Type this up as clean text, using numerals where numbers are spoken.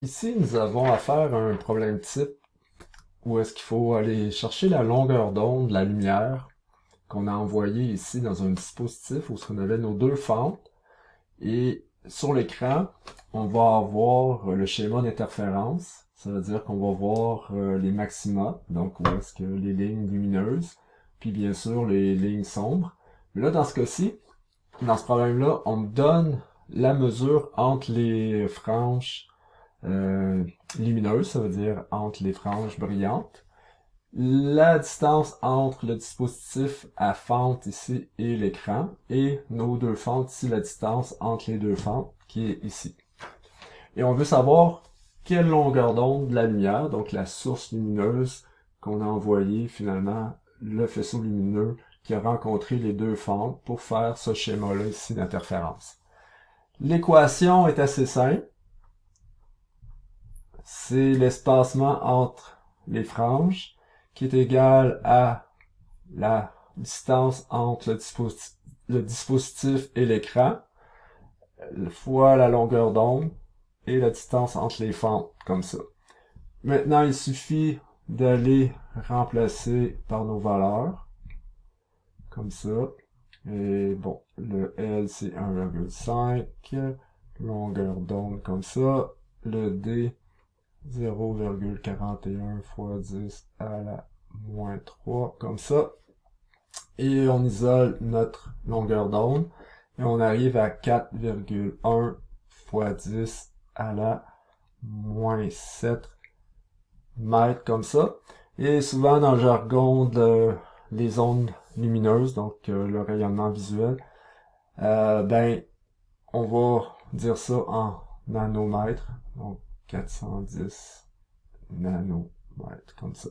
Ici, nous avons affaire à un problème type où est-ce qu'il faut aller chercher la longueur d'onde de la lumière qu'on a envoyée ici dans un dispositif où on avait nos deux fentes. Et sur l'écran, on va avoir le schéma d'interférence. Ça veut dire qu'on va voir les maxima, donc où est-ce que les lignes lumineuses, puis bien sûr les lignes sombres. Mais là, dans ce cas-ci, dans ce problème-là, on me donne la mesure entre les franges lumineuse, ça veut dire entre les franges brillantes. La distance entre le dispositif à fente ici et l'écran, et nos deux fentes ici, la distance entre les deux fentes qui est ici. Et on veut savoir quelle longueur d'onde de la lumière, donc la source lumineuse qu'on a envoyé finalement le faisceau lumineux qui a rencontré les deux fentes pour faire ce schéma-là ici d'interférence. L'équation est assez simple. C'est l'espacement entre les franges qui est égal à la distance entre le dispositif et l'écran fois la longueur d'onde et la distance entre les fentes, comme ça. Maintenant, il suffit d'aller remplacer par nos valeurs, comme ça. Et bon, le L c'est 1,5, longueur d'onde comme ça, le D 0,41 fois 10 à la moins 3, comme ça. Et on isole notre longueur d'onde. Et on arrive à 4,1 fois 10 à la moins 7 mètres, comme ça. Et souvent dans le jargon les ondes lumineuses, donc le rayonnement visuel, ben, on va dire ça en nanomètres. Donc 410 nanomètres, comme ça.